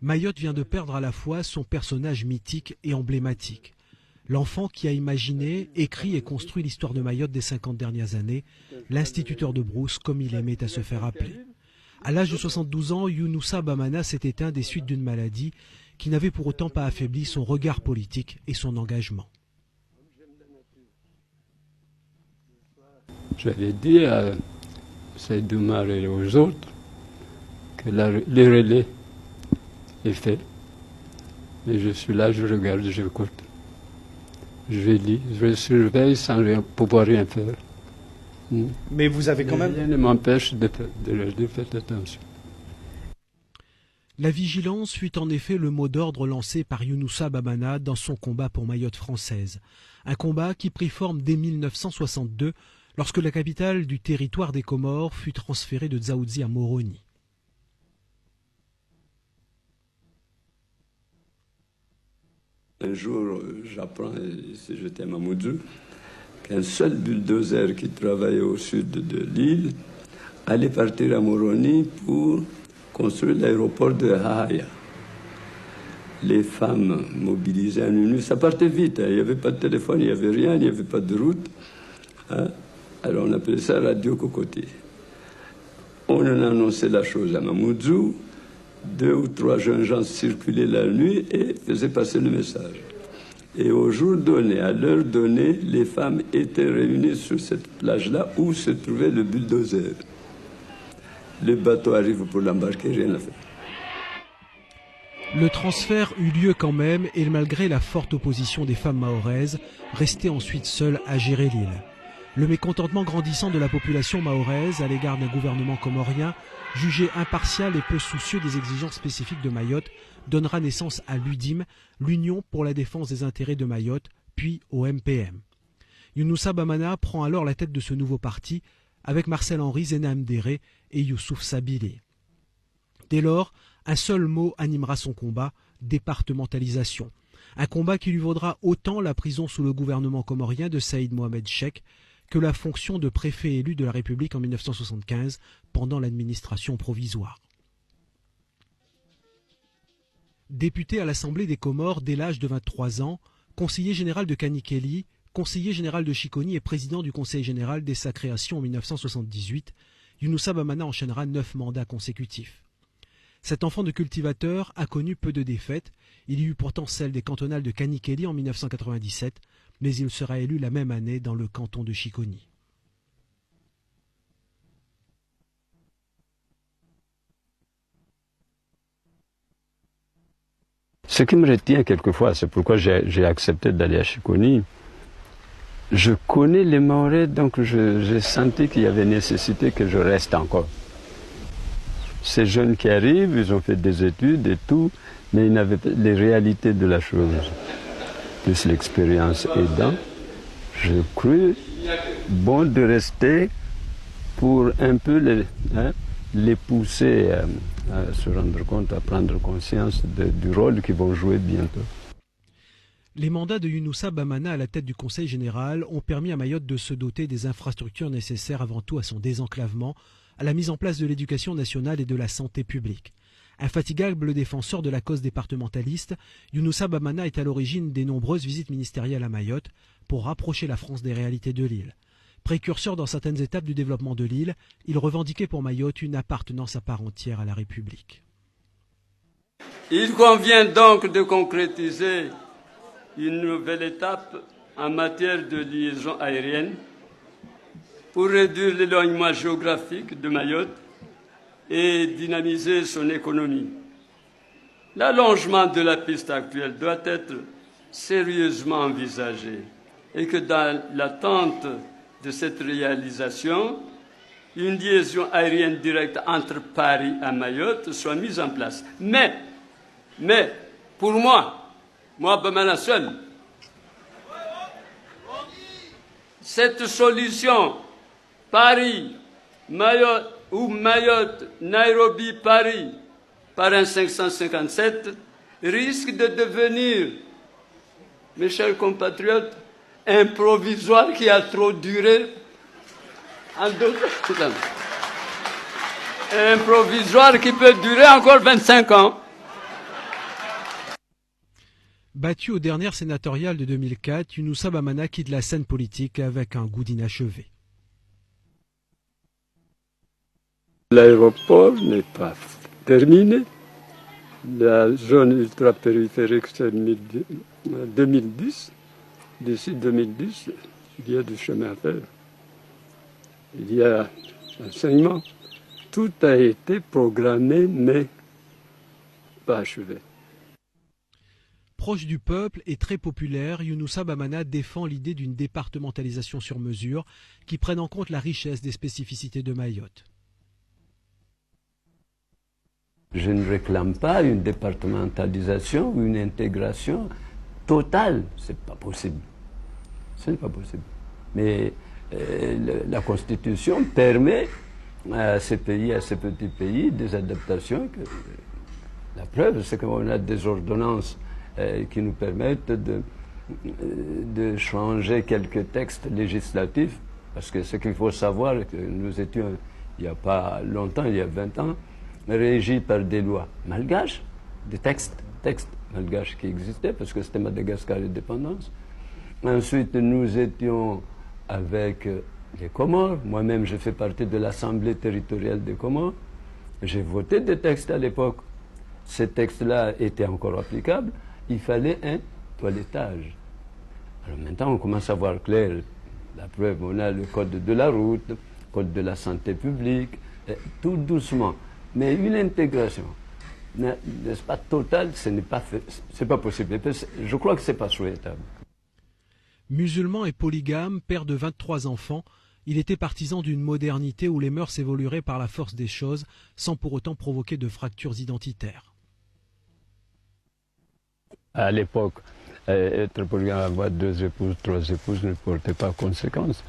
Mayotte vient de perdre à la fois son personnage mythique et emblématique. L'enfant qui a imaginé, écrit et construit l'histoire de Mayotte des 50 dernières années, l'instituteur de brousse comme il aimait à se faire appeler. À l'âge de 72 ans, Younoussa Bamana s'est éteint des suites d'une maladie qui n'avait pour autant pas affaibli son regard politique et son engagement. J'avais dit à Seydou Mar et aux autres que le relais est fait. Mais je suis là, je regarde, j'écoute. Je lis, je surveille sans pouvoir rien faire. Mais vous avez quand même... Rien ne m'empêche de faire attention. La vigilance fut en effet le mot d'ordre lancé par Younoussa Bamana dans son combat pour Mayotte française. Un combat qui prit forme dès 1962 lorsque la capitale du territoire des Comores fut transférée de Dzaoudzi à Moroni. Un jour, j'apprends, j'étais à Mamoudzou, qu'un seul bulldozer qui travaillait au sud de l'île allait partir à Moroni pour construire l'aéroport de Hahaya. Les femmes mobilisées à minuit, ça partait vite, hein. Il n'y avait pas de téléphone, il n'y avait rien, il n'y avait pas de route. Hein. Alors on appelait ça radio cocotier. On en annonçait la chose à Mamoudzou. 2 ou 3 jeunes gens circulaient la nuit et faisaient passer le message. Et au jour donné, à l'heure donnée, les femmes étaient réunies sur cette plage-là où se trouvait le bulldozer. Le bateau arrive pour l'embarquer, rien à faire. Le transfert eut lieu quand même et malgré la forte opposition des femmes mahoraises, restées ensuite seules à gérer l'île. Le mécontentement grandissant de la population mahoraise à l'égard d'un gouvernement comorien, jugé impartial et peu soucieux des exigences spécifiques de Mayotte, donnera naissance à l'UDIM, l'Union pour la défense des intérêts de Mayotte, puis au MPM. Younoussa Bamana prend alors la tête de ce nouveau parti avec Marcel Henry, Zenam Déré et Youssouf Sabili. Dès lors, un seul mot animera son combat, départementalisation. Un combat qui lui vaudra autant la prison sous le gouvernement comorien de Saïd Mohamed Cheikh que la fonction de préfet élu de la République en 1975 pendant l'administration provisoire. Député à l'Assemblée des Comores dès l'âge de 23 ans, conseiller général de Kanikeli, conseiller général de Chiconi et président du Conseil général dès sa création en 1978, Younoussa Bamana enchaînera 9 mandats consécutifs. Cet enfant de cultivateur a connu peu de défaites. Il y eut pourtant celle des cantonales de Kanikeli en 1997, mais il sera élu la même année dans le canton de Chiconi. Ce qui me retient quelquefois, c'est pourquoi j'ai accepté d'aller à Chiconi. Je connais les Mahorais, donc j'ai senti qu'il y avait nécessité que je reste encore. Ces jeunes qui arrivent, ils ont fait des études et tout, mais ils n'avaient pas les réalités de la chose. Plus l'expérience aidant, je crus bon de rester pour un peu les pousser à se rendre compte, à prendre conscience du rôle qu'ils vont jouer bientôt. Les mandats de Younoussa Bamana à la tête du Conseil général ont permis à Mayotte de se doter des infrastructures nécessaires avant tout à son désenclavement, à la mise en place de l'éducation nationale et de la santé publique. Infatigable défenseur de la cause départementaliste, Younoussa Bamana est à l'origine des nombreuses visites ministérielles à Mayotte pour rapprocher la France des réalités de l'île. Précurseur dans certaines étapes du développement de l'île, il revendiquait pour Mayotte une appartenance à part entière à la République. Il convient donc de concrétiser une nouvelle étape en matière de liaison aérienne pour réduire l'éloignement géographique de Mayotte et dynamiser son économie. L'allongement de la piste actuelle doit être sérieusement envisagé et que dans l'attente de cette réalisation, une liaison aérienne directe entre Paris et Mayotte soit mise en place. Mais pour moi Bamana seul, cette solution Paris, Mayotte ou Mayotte, Nairobi, Paris par un 557 risque de devenir, mes chers compatriotes, un provisoire qui a trop duré en d'autres temps. Un provisoire qui peut durer encore 25 ans. Battu aux dernières sénatoriales de 2004, Younoussa Bamana quitte la scène politique avec un goût d'inachevé. L'aéroport n'est pas terminé. La zone ultra-périphérique, c'est 2010. D'ici 2010, il y a du chemin à faire. Il y a l'enseignement. Tout a été programmé, mais pas achevé. Proche du peuple et très populaire, Younoussa Bamana défend l'idée d'une départementalisation sur mesure qui prenne en compte la richesse des spécificités de Mayotte. Je ne réclame pas une départementalisation ou une intégration totale. C'est pas possible. Ce n'est pas possible. Mais la Constitution permet à ces pays, à ces petits pays, des adaptations. La preuve, c'est qu'on a des ordonnances qui nous permettent de changer quelques textes législatifs. Parce que ce qu'il faut savoir, que nous étions, il n'y a pas longtemps, il y a 20 ans, régis par des lois malgaches, des textes malgaches qui existaient, parce que c'était Madagascar indépendance. Ensuite, nous étions avec les Comores. Moi-même, je fais partie de l'Assemblée territoriale des Comores. J'ai voté des textes à l'époque. Ces textes-là étaient encore applicables. Il fallait un toilettage. Alors maintenant, on commence à voir clair. La preuve, on a le code de la route, le code de la santé publique, tout doucement. Mais une intégration, n'est-ce pas, totale, ce n'est pas fait, c'est pas possible. Je crois que c'est pas souhaitable. Musulman et polygame, père de 23 enfants, il était partisan d'une modernité où les mœurs évolueraient par la force des choses, sans pour autant provoquer de fractures identitaires. À l'époque, être polygame, avoir 2 épouses, 3 épouses ne portait pas conséquence.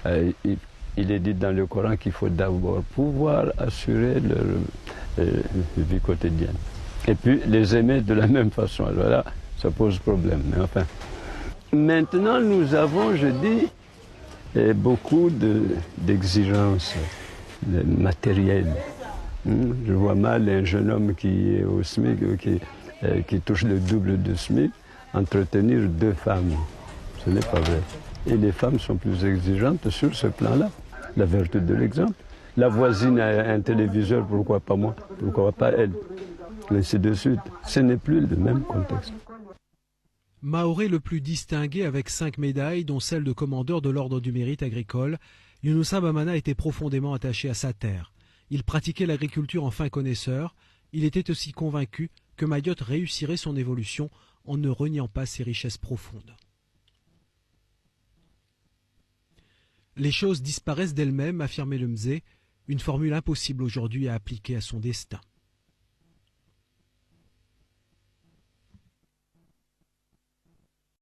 Il est dit dans le Coran qu'il faut d'abord pouvoir assurer leur vie quotidienne. Et puis les aimer de la même façon. Alors là, ça pose problème. Mais enfin. Maintenant, nous avons, je dis, beaucoup d'exigences matérielles. Je vois mal un jeune homme qui est au SMIC, qui touche le double de SMIC, entretenir 2 femmes. Ce n'est pas vrai. Et les femmes sont plus exigeantes sur ce plan-là. La vertu de l'exemple. La voisine a un téléviseur, pourquoi pas moi? Pourquoi pas elle? Ainsi de suite. Ce n'est plus le même contexte. Maoré le plus distingué avec 5 médailles, dont celle de commandeur de l'Ordre du Mérite agricole, Younoussa Bamana était profondément attaché à sa terre. Il pratiquait l'agriculture en fin connaisseur. Il était aussi convaincu que Mayotte réussirait son évolution en ne reniant pas ses richesses profondes. Les choses disparaissent d'elles-mêmes, affirmait le Mzé, une formule impossible aujourd'hui à appliquer à son destin.